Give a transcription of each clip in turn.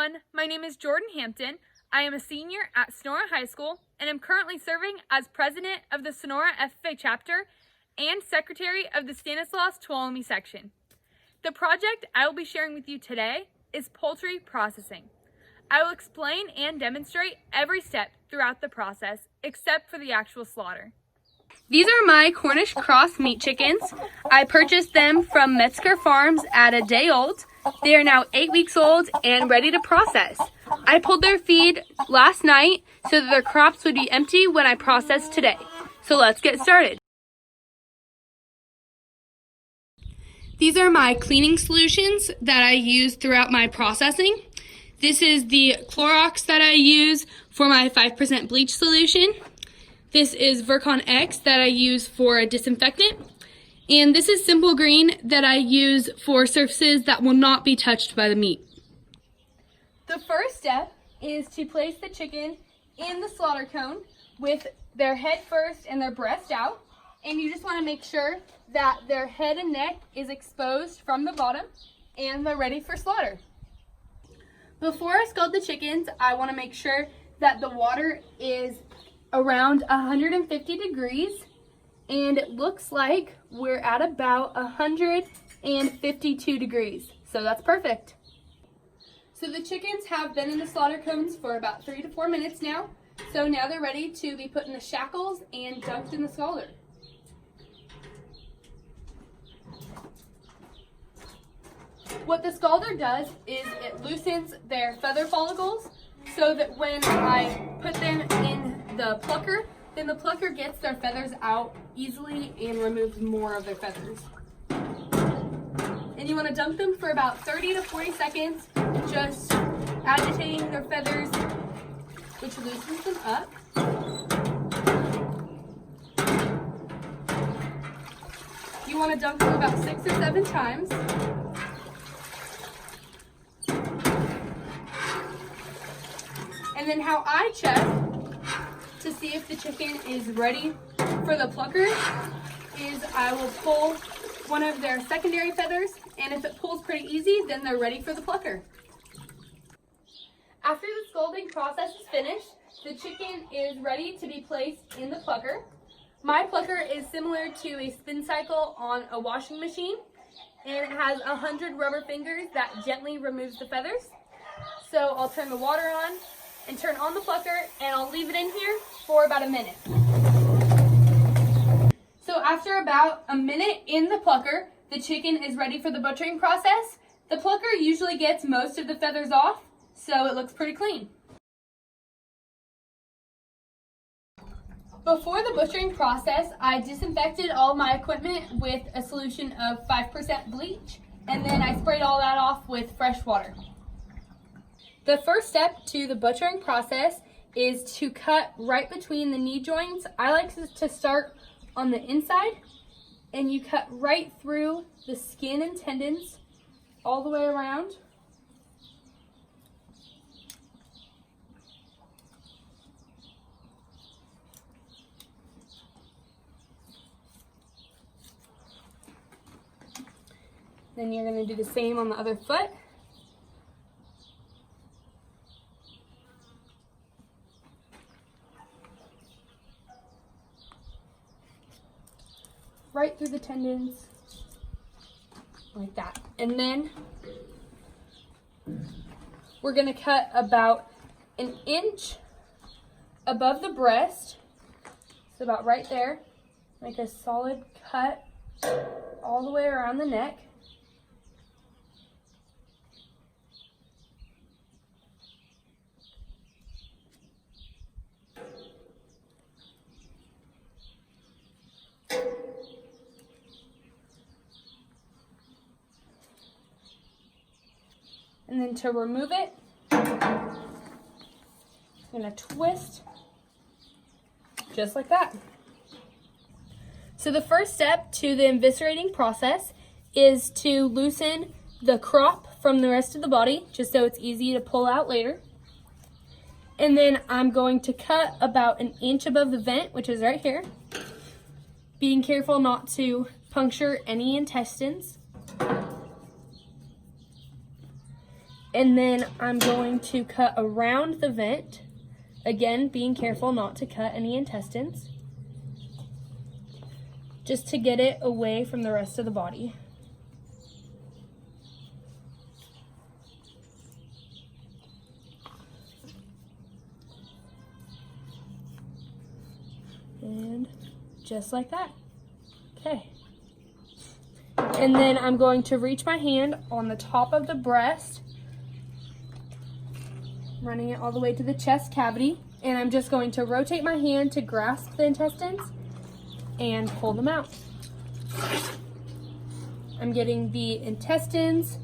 everyone, my name is Jordan Hampton. I am a senior at Sonora High School and am currently serving as president of the Sonora FFA chapter and secretary of the Stanislaus Tuolumne section. The project I will be sharing with you today is poultry processing. I will explain and demonstrate every step throughout the process except for the actual slaughter. These are my Cornish cross meat chickens. I purchased them from Metzger Farms at a day old. They are now 8 weeks old and ready to process. I pulled their feed last night so that their crops would be empty when I processed today. So let's get started. These are my cleaning solutions that I use throughout my processing. This is the Clorox that I use for my 5% bleach solution. This is Virkon X that I use for a disinfectant. And this is Simple Green that I use for surfaces that will not be touched by the meat. The first step is to place the chicken in the slaughter cone with their head first and their breast out. And you just want to make sure that their head and neck is exposed from the bottom and they're ready for slaughter. Before I scald the chickens, I want to make sure that the water is around 150 degrees, and it looks like we're at about 152 degrees, so that's perfect. So the chickens have been in the slaughter cones for about 3 to 4 minutes now, so now they're ready to be put in the shackles and dunked in the scalder. What the scalder does is it loosens their feather follicles so that when I put them in the plucker, then the plucker gets their feathers out easily and removes more of their feathers. And you want to dunk them for about 30 to 40 seconds, just agitating their feathers, which loosens them up. You want to dunk them about 6 or 7 times. And then how I check to see if the chicken is ready for the plucker is I will pull one of their secondary feathers, and if it pulls pretty easy, then they're ready for the plucker. After the scalding process is finished, the chicken is ready to be placed in the plucker. My plucker is similar to a spin cycle on a washing machine, and it has 100 rubber fingers that gently removes the feathers. So I'll turn the water on and turn on the plucker, and I'll leave it in here for about a minute. So after about a minute in the plucker, the chicken is ready for the butchering process. The plucker usually gets most of the feathers off, so it looks pretty clean. Before the butchering process, I disinfected all my equipment with a solution of 5% bleach, and then I sprayed all that off with fresh water. The first step to the butchering process is to cut right between the knee joints. I like to start on the inside, and you cut right through the skin and tendons all the way around. Then you're going to do the same on the other foot. Right through the tendons, like that. And then we're going to cut about 1 inch above the breast, so about right there. Make a solid cut all the way around the neck. And then to remove it, I'm going to twist just like that. So the first step to the eviscerating process is to loosen the crop from the rest of the body, just so it's easy to pull out later. And then I'm going to cut about 1 inch above the vent, which is right here, being careful not to puncture any intestines. And then I'm going to cut around the vent. Again, being careful not to cut any intestines, just to get it away from the rest of the body. And just like that. Okay. And then I'm going to reach my hand on the top of the breast, running it all the way to the chest cavity, and I'm just going to rotate my hand to grasp the intestines and pull them out. I'm getting the intestines,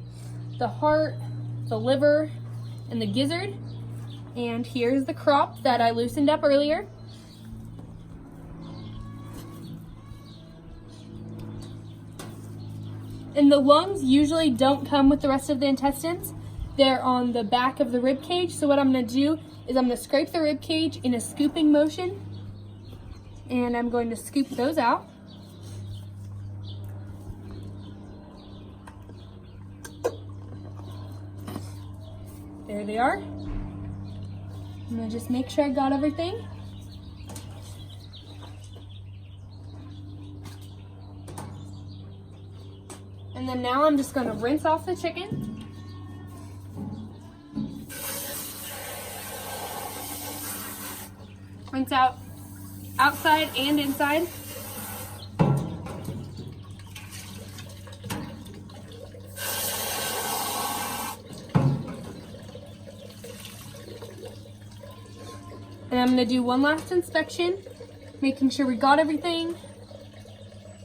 the heart, the liver, and the gizzard, and here's the crop that I loosened up earlier. And the lungs usually don't come with the rest of the intestines. They're on the back of the rib cage. So what I'm going to do is I'm going to scrape the rib cage in a scooping motion, and I'm going to scoop those out. There they are. I'm going to just make sure I got everything. And then now I'm just going to rinse off the chicken. Rinse out outside and inside. And I'm going to do one last inspection, making sure we got everything.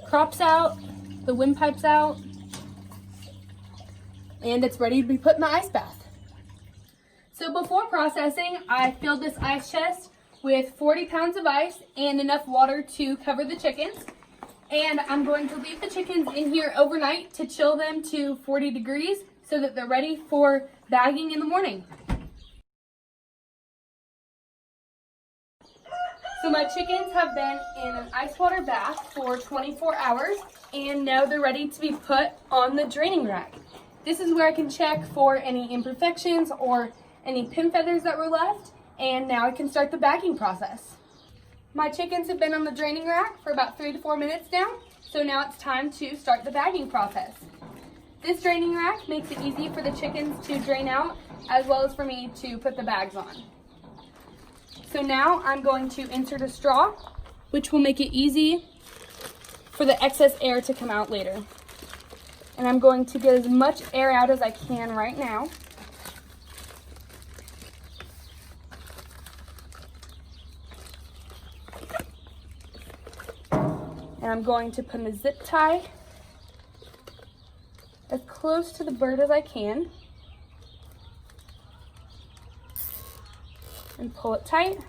Crops out, the windpipes out, and it's ready to be put in the ice bath. So before processing, I filled this ice chest with 40 pounds of ice and enough water to cover the chickens. And I'm going to leave the chickens in here overnight to chill them to 40 degrees so that they're ready for bagging in the morning. So my chickens have been in an ice water bath for 24 hours, and now they're ready to be put on the draining rack. This is where I can check for any imperfections or any pin feathers that were left, and now I can start the bagging process. My chickens have been on the draining rack for about 3 to 4 minutes now, so now it's time to start the bagging process. This draining rack makes it easy for the chickens to drain out, as well as for me to put the bags on. So now I'm going to insert a straw, which will make it easy for the excess air to come out later. And I'm going to get as much air out as I can right now. And I'm going to put in a zip tie as close to the bird as I can. And pull it tight.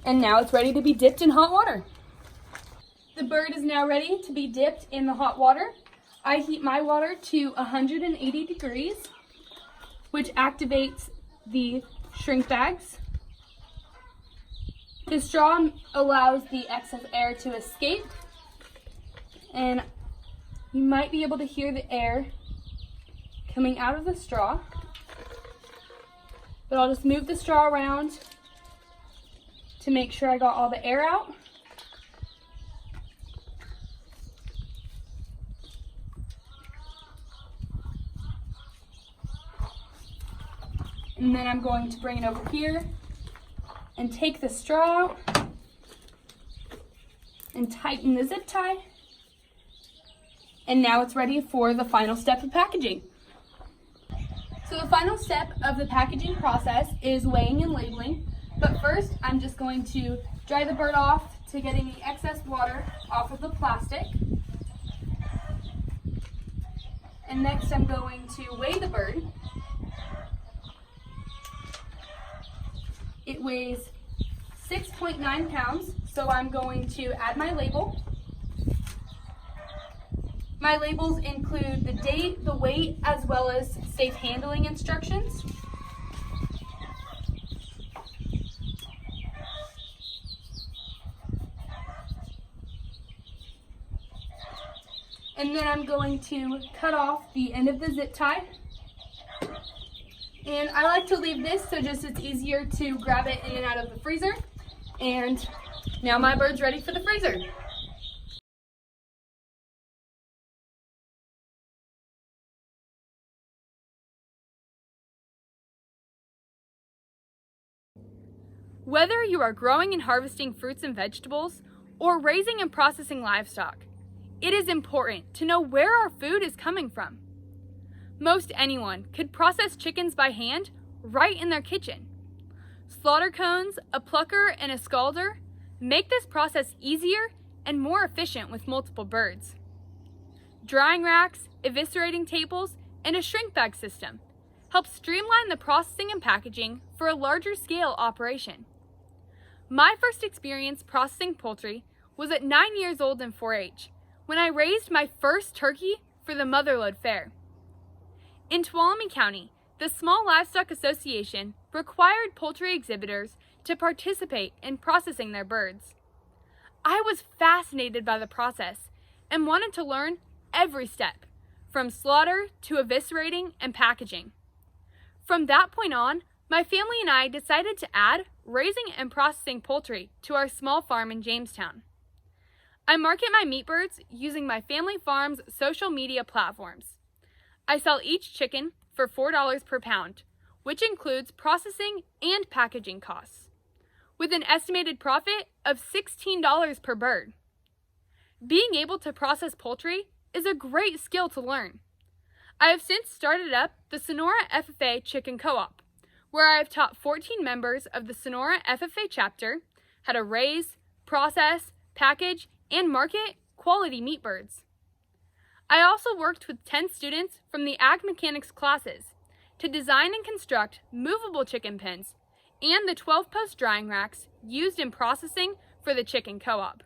And now it's ready to be dipped in hot water. The bird is now ready to be dipped in the hot water. I heat my water to 180 degrees, which activates the shrink bags. The straw allows the excess air to escape, and you might be able to hear the air coming out of the straw. But I'll just move the straw around to make sure I got all the air out. And then I'm going to bring it over here and take the straw out and tighten the zip tie. And now it's ready for the final step of packaging. So the final step of the packaging process is weighing and labeling. But first, I'm just going to dry the bird off to get any excess water off of the plastic. And next I'm going to weigh the bird. It weighs 6.9 pounds, so I'm going to add my label. My labels include the date, the weight, as well as safe handling instructions. And then I'm going to cut off the end of the zip tie. And I like to leave this so just it's easier to grab it in and out of the freezer. And now my bird's ready for the freezer. Whether you are growing and harvesting fruits and vegetables or raising and processing livestock, it is important to know where our food is coming from. Most anyone could process chickens by hand right in their kitchen. Slaughter cones, a plucker, and a scalder make this process easier and more efficient with multiple birds. Drying racks, eviscerating tables, and a shrink bag system help streamline the processing and packaging for a larger scale operation. My first experience processing poultry was at 9 years old in 4-H, when I raised my first turkey for the Motherlode Fair. In Tuolumne County, the Small Livestock Association required poultry exhibitors to participate in processing their birds. I was fascinated by the process and wanted to learn every step, from slaughter to eviscerating and packaging. From that point on, my family and I decided to add raising and processing poultry to our small farm in Jamestown. I market my meat birds using my family farm's social media platforms. I sell each chicken for $4 per pound, which includes processing and packaging costs, with an estimated profit of $16 per bird. Being able to process poultry is a great skill to learn. I have since started up the Sonora FFA Chicken Co-op, where I have taught 14 members of the Sonora FFA chapter how to raise, process, package, and market quality meat birds. I also worked with 10 students from the Ag Mechanics classes to design and construct movable chicken pens and the 12-post drying racks used in processing for the chicken co-op.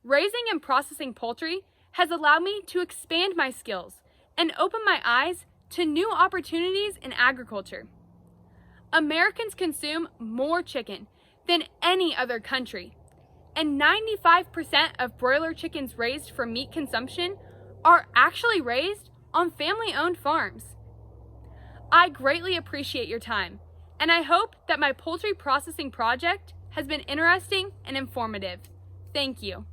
Raising and processing poultry has allowed me to expand my skills and open my eyes to new opportunities in agriculture. Americans consume more chicken than any other country, and 95% of broiler chickens raised for meat consumption are actually raised on family-owned farms. I greatly appreciate your time, and I hope that my poultry processing project has been interesting and informative. Thank you.